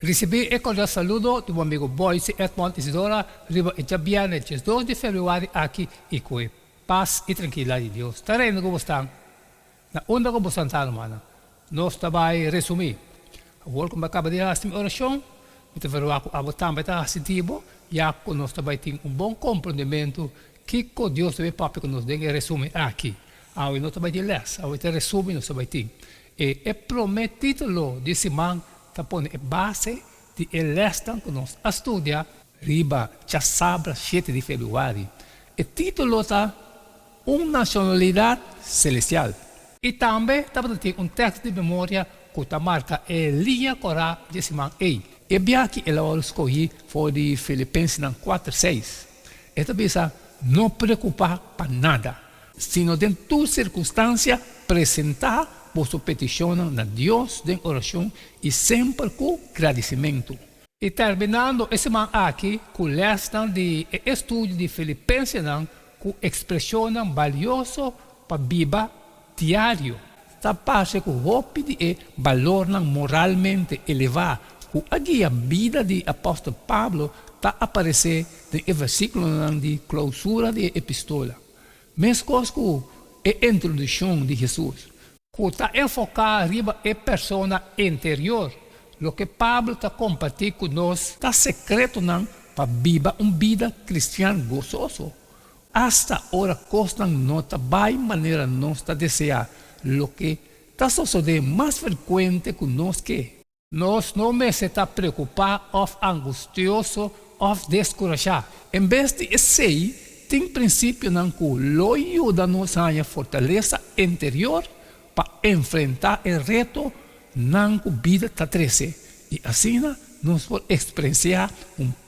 Recibí el cordial saludo de mi amigo Boyce Edmond Isidora, riba e viernes 2 de febrero aqui e com paz e tranquilidade de Deus. Está vendo como estão? Na onda como estão, mana? Nós também resumir. Agora como acaba de fazer a oração, me teve a botar para estar sentido, já que nós também temos bom compreendimento que Deus também papi que nos dê resume aqui. Aí nós também de les, aí te resume nós também tem. E é prometido de semana tá pone base de elestan que nós estudia riba já sábado 7 de fevereiro. O título tá nacionalidade celestial. E também tá tem texto de memória que tá marca linha corá de semana aí. E bem aqui ela escolhi foi de Filipenses 4:6. Esta pensa não preocupar para nada, sino em toda circunstância apresentar vossa petição a Deus em oração e sempre com agradecimento. E terminando esse semana aqui com o lesson de estudo de Filipenses com expressão valiosa para viva diário. Esta parte com o de valor moralmente elevado. Com a vida de apóstolo Pablo está aparecer no versículo de clausura da epístola. Mesmo com a introdução de Jesus. Que está enfocado riba a persona interior. Lo que Pablo está compartindo conosco está secreto para viver uma vida cristiana gozoso. Hasta hora costa não trabalha maneira não está desejar. Lo que está sucedendo mais frequente conosco que nós não me está preocupado ou angustioso ou descorajado. Em vez de esse, tem princípio que lo ajuda-nos a fortaleza interior para enfrentar o reto na vida está 13 e assim nos pode experienciar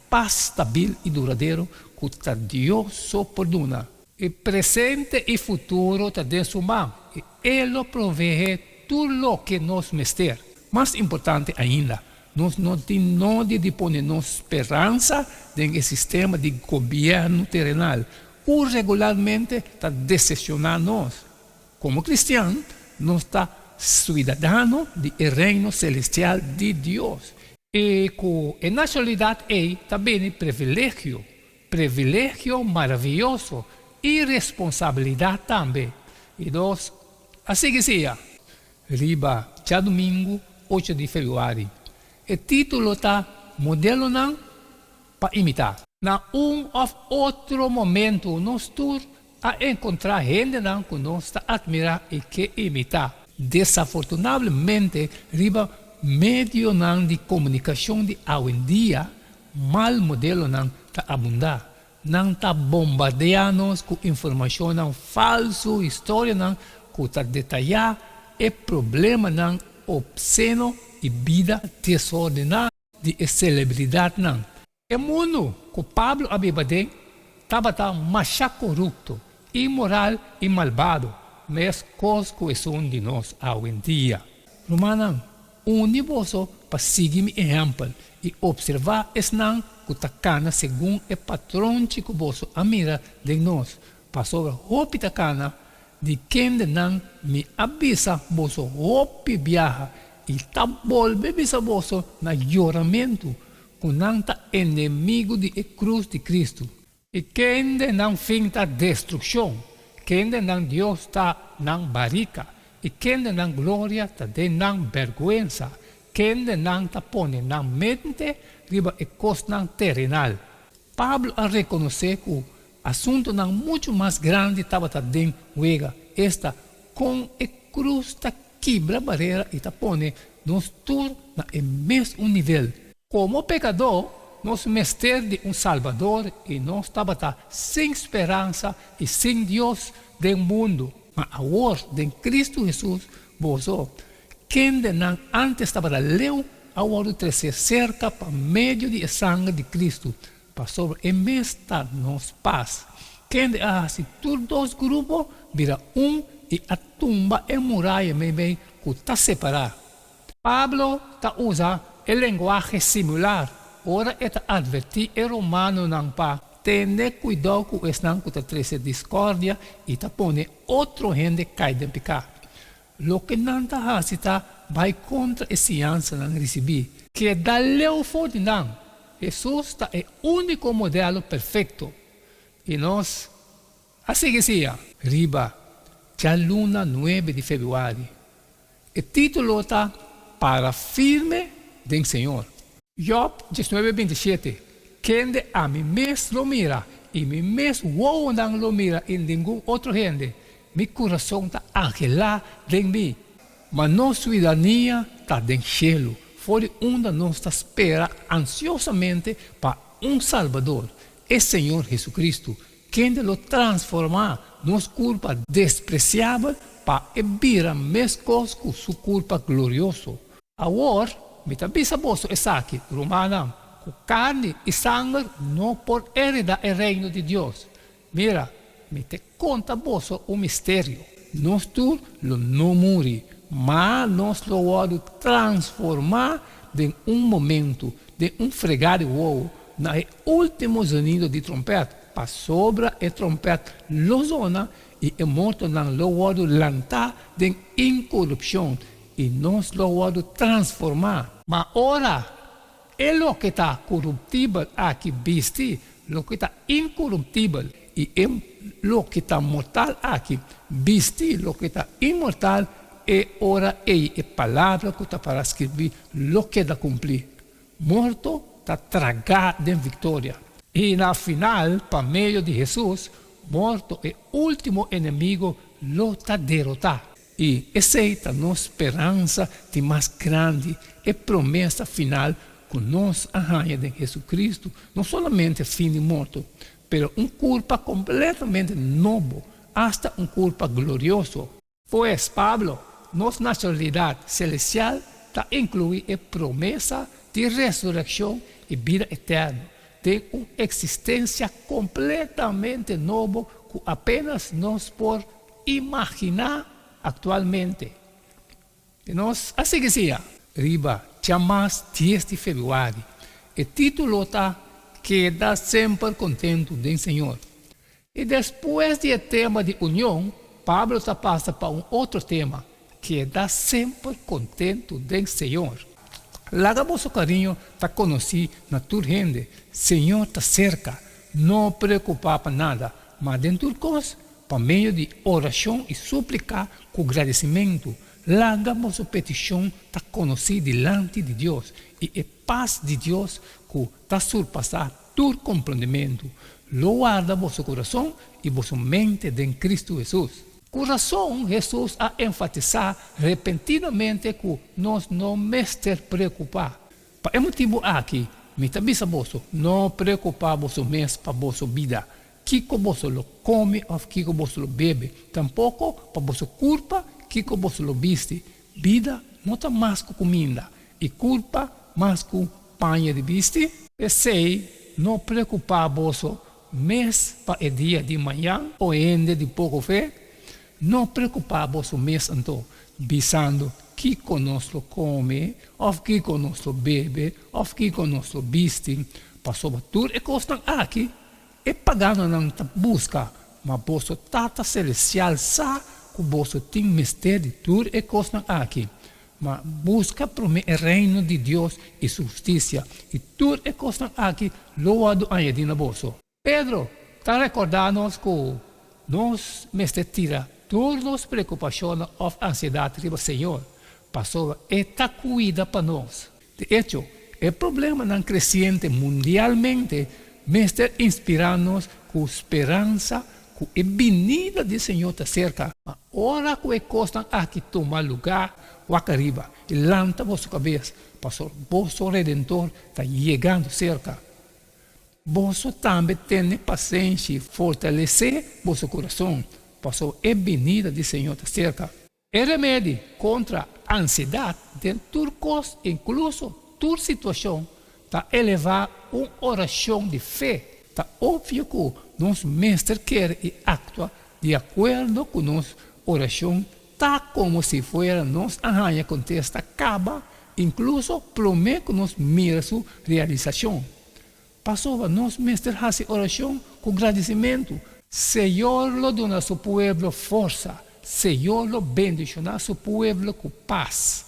paz estável e duradouro que Deus só perdona. E presente e futuro está dentro de sua mão e Ele provee tudo o que nos mister. Mais importante ainda, nós não temos de pôr nossa esperança no sistema de governo terrenal, que regularmente está decepcionando nós. Como cristianos, nós está cidadano do reino celestial de Deus. E com a nacionalidade é também privilégio maravilhoso e responsabilidade também. E nós, assim que seja, riba, já domingo, 8 de fevereiro. O título está modelo não para imitar. Na ou outro momento, nós todos a encontrar gente que nós está admirar e que imitar. Desafortunadamente, riba meio de comunicação de hoje em dia, mal modelo não está abundar. Não está bombardeando com informação falsa, história não que está detalhada, e problema não obsceno e vida desordenada de celebridade não. O mundo que Pablo Abibadem estava mais corrupto, imoral e malvado, mas coisas são de nós hoje em dia. Romana, universo para seguir meu exemplo e observar esse não que está cana segundo o patrão que você admira de nós. Para sobre roupa da cana, de quem não me avisa você roupa viaja e está volve bisa você na choramento, que não está inimigo de cruz de Cristo. E quem não finta destruição, quem não Deus está não barica, e quem não glória está de não vergonha, quem não está pone na mente riba e coisa terrenal. Pablo a reconhecer que o assunto não muito mais grande estava dentro da esta com a cruz está quebra a barreira e está pone nós todos no mesmo nível. Como pecador, nós mestre de Salvador e nós estava sem esperança e sem Deus do mundo. Mas agora, em Cristo Jesus, você, quem não antes estava leu, agora se cerca para meio de sangue de Cristo, para sobre e mestre nos paz. Quem assim, todos os grupos vira e a tumba é muralha meio que está separada. Pablo está usando a linguagem similar. Ora, está advertir o romano não para ter cuidado com esse não que está trazendo discórdia e está pondo outro gente cai de pecado. Lo que não está vai contra a ciência não recebi, que dá leu forte não. Jesus é o único modelo perfeito. E nós, assim que seja, riba, a luna 9 de fevereiro. O título está Para firme del Senhor. Job 19:27. Quem a mim mesmo lo mira, e mim mesmo não lo mira em nenhum outro gente, meu coração está angelado em mim. Mas nossa cidadania está no cielo, fora onde nós está esperando ansiosamente para Salvador, o Senhor Jesucristo, quem lo transforma nossa culpa despreciável para vir a mesma coisa com sua culpa gloriosa. Agora, me avisa vos essa aqui, Romana, com carne e sangue não por heredar o reino de Deus. Mira, me te conta vos o mistério. Nós tu não morre, mas nós lo vamos transformar em momento, de fregado wow, no último sonido de trompeta, para sobre a trompeta lo zona e o morto não lo vamos lançar de incorrupção e nós lo vamos transformar. Mas ora, é o que está corruptível aqui viste, o que está incorruptível e o que está mortal aqui viste, o que está imortal e ora é a palavra que está para escrever o que está cumprir. Morto está tragado em vitória. E na final, para meio de Jesus, morto é o último inimigo, lo está derrotado. E essa é a nossa esperança de mais grande e promessa final que nós arranha em Jesus Cristo, não somente fim de morto, mas culpa completamente novo, hasta culpa glorioso. Pois, Pablo, nossa nacionalidade celestial está incluída em promessa de ressurreição e vida eterna. Tem uma existência completamente nova que apenas nós podemos imaginar atualmente. E nós, assim que seja, riba, chamás 10 de fevereiro. O título está Queda sempre contento do Senhor. E depois do tema de união, Pablo está passa para outro tema, Queda sempre contento do Senhor. Larga vosso carinho está conhecido na tua gente. Senhor está cerca, não preocupar para nada, mas dentro de coisas, por meio de oração e súplica com agradecimento, larga vossa petição está conhecida diante de Deus e a paz de Deus que está surpassar todo compreendimento, lo guarda vosso coração e vossa mente em Cristo Jesus. Coração, Jesus a enfatizar repentinamente que nós não me estar preocupar. Para esse motivo aqui, me avisa vos, não preocupar vos mesmo para vossa vida. Kiko vos lo come ou kiko vos lo bebe. Tampouco para vossa culpa, kiko vos lo viste. Vida não está mais com comida e culpa mais com panha de viste. E sei, não preocupar vos mês para o dia de manhã ou ainda de pouco fé. Não preocupar vos mês então, visando que conosco come, ou que conosco bebe, ou que conosco viste. Para sobretudo, e costam aqui. E pagando não busca, mas vosso Tata Celestial sabe que vosso tem mistério de tudo e coisas aqui. Mas busca para o reino de Deus e justiça, e tudo e coisas aqui, loado añadir na vosso. Pedro, está recordando-nos que nós tira todas as preocupações ou ansiedade do Senhor, passou e está cuida para nós. De hecho, o problema não crescente mundialmente está inspirando-nos com esperança, com a venida do Senhor está cerca. Agora que coisas aqui tomar lugar, o arriba, e levanta vossa cabeça, pastor, vosso Redentor está chegando cerca. Vosso também tem paciência e fortalecer vosso coração, pastor, a venida do Senhor está cerca. O remédio contra a ansiedade, de tudo coisa, incluso toda situação, está elevar uma oração de fé. Está óbvio que nosso mestre quer e atua de acordo com nossa oração, está como se fosse nossa arranha contesta acaba, incluso promete que nos mira sua realização. Passou nosso mestre fazer oração com agradecimento. Senhor lo dona a seu povo força, Senhor lo bendiciona a seu povo com paz.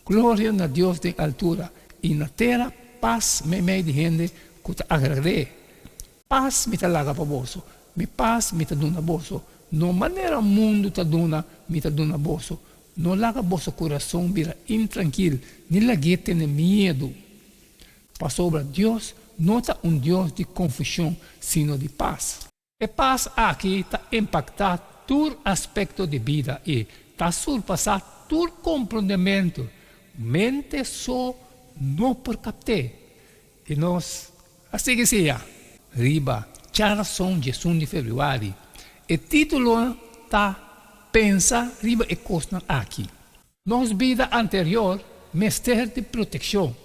glória na Deus de altura, e na terra, paz me meio de gente que te agrade. Paz me te laga para bolso, me paz me te duna bolso. No maneira mundo te duna bolso. No laga bolso coração vira intranquilo, nem lague tem medo. Para sobre Deus, não está Deus de confusão, sino de paz. E paz aqui está impactar todo aspecto de vida e está surpassar todo compreendimento. Mente só não por captar. E nós, assim que seja, riba, charação de 1 de fevereiro. O título está pensa riba e costa aqui. Nossa vida anterior, mestre de proteção.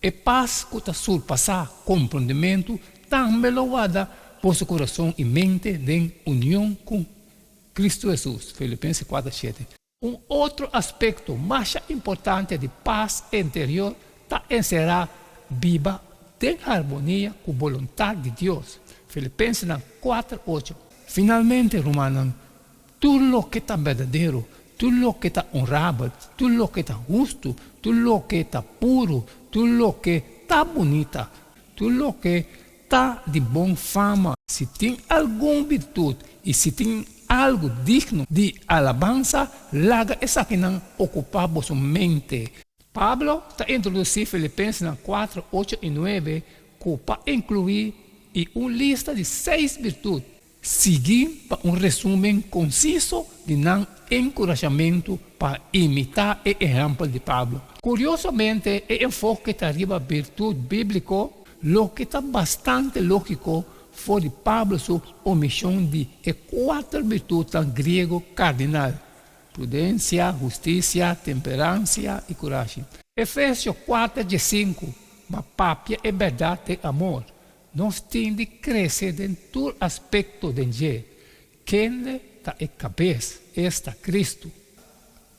E paz que está surpassar compreendimento, também louvada por seu coração e mente de união com Cristo Jesus. Filipenses 4:7. Outro aspecto mais importante de paz interior está encerrar viva em harmonia com a vontade de Deus. Filipenses 4:8. Finalmente, Romanos, tudo lo que está verdadeiro, tudo lo que está honrável, tudo lo que está justo, tudo lo que está puro, tudo lo que está bonita, tudo lo que está de boa fama, se tem alguma virtude e se tem algo digno de alabança, larga essa que não ocupa vossa mente. Pablo está introduzindo Filipenses 4, 8 e 9, para incluir uma lista de 6 virtudes. Seguir para resumo conciso de não encorajamento para imitar o exemplo de Pablo. Curiosamente, o enfoque que arriba a virtude bíblica, lo que está bastante lógico, foi de Pablo sua omissão de 4 virtudes grego cardinal: prudência, justiça, temperança e coragem. Efésios 4:5, mas papia é verdade e amor. Nós temos de crescer em todo aspecto de Deus. Quem está em cabeça está Cristo.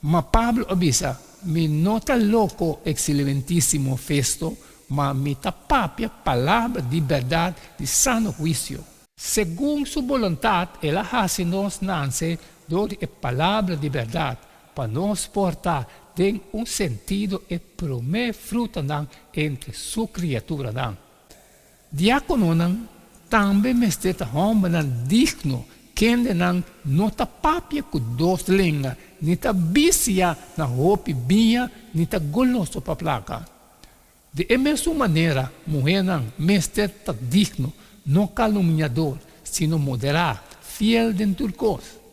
Mas Pablo avisa, me não está louco excelentíssimo festo, mas me está papia palavra de verdade de sano juízo. Segundo sua vontade, ela faz-nos nascer de palavra de verdade, para nos portar em sentido e promer fruto entre sua criatura. Diácono também me está homem digno, que não está papia com 2 línguas, nem está vicia na roupa binha, nem está goloso para placa. De mesma maneira, mulher me está digno, não caluniador, sino moderado, fiel dentro de coisa.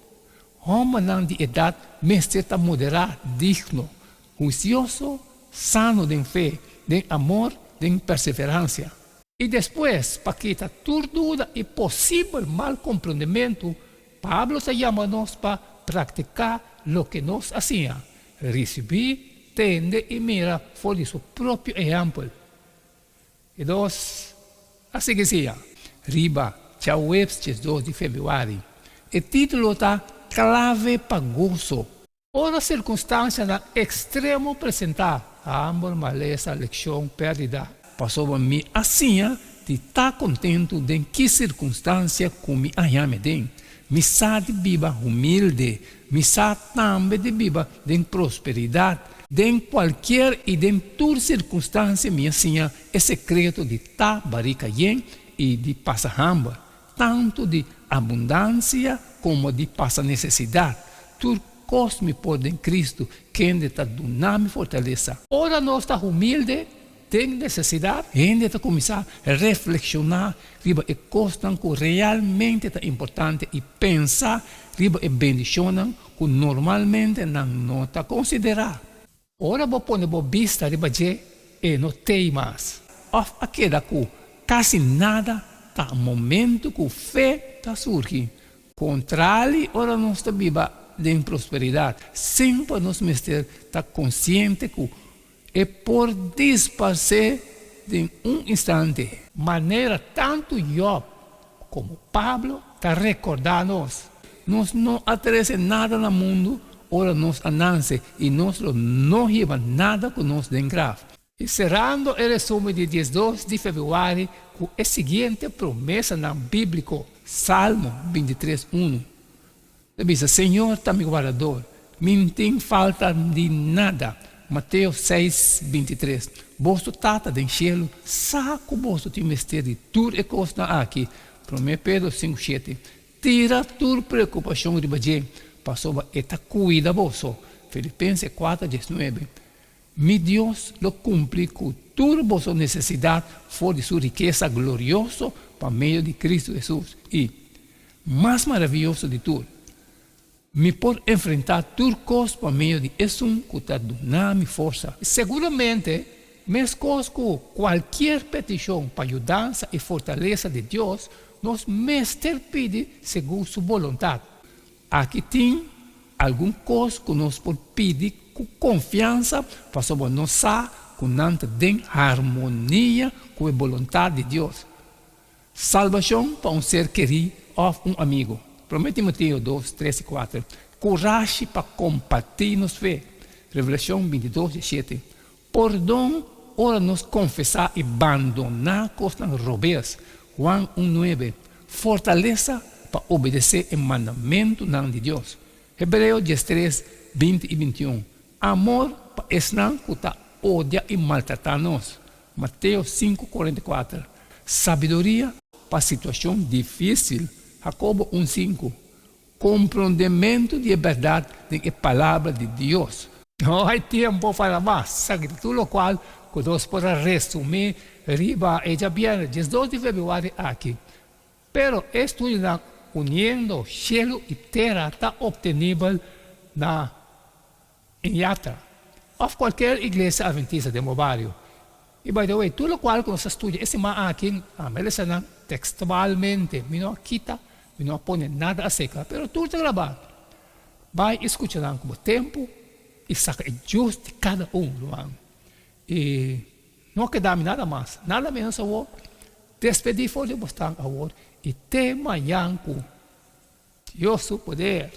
Homem de idade me está moderado, digno, juicioso, sano de fé, de amor, de perseverança. E depois, para quitar toda dúvida e possível mal compreendimento, Pablo te chama-nos para praticar o que nós fazíamos. Receber, tende e mira por seu próprio exemplo. E nós, assim que seja, riba, tchau webs 2 de fevereiro. O título está Clave para Gozo. Outra circunstância na extremo apresentar a amor, maleza, lição, perdida. Passou a mim assim, de estar contente de que circunstância que me achame de. Me sabe de viva humilde, me sabe também de viva de prosperidade. De qualquer e de toda circunstância me ensina o secreto de estar barica e de passar hambre, tanto de abundância como de passar necessidade. Tudo coisa me pode em Cristo, que está dando fortaleza. Ora nós está humilde, tem necessidade, ainda está começar a reflexionar riba e coisas que realmente é importante e pensar riba e bendição que normalmente não está considerado. Ora vou pôr a vista riba e não tem mais. Aqui que quase nada está no momento que a fé está surgindo. Contrário, ora nós está viva de prosperidade. Sempre nós está consciente que é por disparar de instante. Maneira tanto Job como Pablo está recordando-nos. Nós não acontece nada no mundo, ora nós andamos e nós não leva nada com nós de grave. E cerrando o resumo de 12 de fevereiro com a seguinte promessa na bíblico, Salmo 23:1. Diz: Senhor está meu guardador, me tem falta de nada. Mateus 6:23. Vosso tata do cielo, saco vosso te mestre de tudo e costa aqui. 1 Pedro 5:7. Tira tua preocupação de bajem, passou eta cuida vosso. Filipenses 4:19. Mi Deus lo cumpre com toda vossa necessidade, for de sua riqueza gloriosa, por meio de Cristo Jesus. E, mais maravilhoso de tudo, me pode enfrentar tudo coisas por meio de isso que está dando força. Seguramente, mesmo com qualquer petição para ajudança e fortaleza de Deus, nós mestre pede segundo sua vontade. Aqui tem alguma coisa que nós podemos pedir com confiança, para que nós saibamos que nós temos harmonia com a vontade de Deus. Salvação para um ser querido ou um amigo. 1 Timoteo 2, 3 e 4. Coragem para compartilhar nossa fé. Revelação 22:7. Perdão, ora nos confessar e abandonar coisas roubadas. Juan 1:9. Fortaleza para obedecer o mandamento de Deus. Hebreus 13, 20 e 21. Amor para esnar que odia e maltratar-nos. Mateus 5:44. Sabedoria para situação difícil. Jacobo 1:5. Compreendimento de verdade de palavra de Deus. Não há tempo para mais. Tudo o qual que nós podemos resumir riba e já viene 12 de fevereiro aqui. Pero estudo na uniendo cielo e terra está obtenível na Yatra. Ou qualquer igreja adventista de Mobario. E by the way, tudo o qual que nós estudamos esse ma aqui, a melhor textualmente, não quita, não põe nada a seca, pero tudo está gravado. Vai escutar com o tempo e saca justo de cada Luan. E não queda nada mais, nada menos a vou despedir for de bastante a vou e tema yanco, Deus o poder.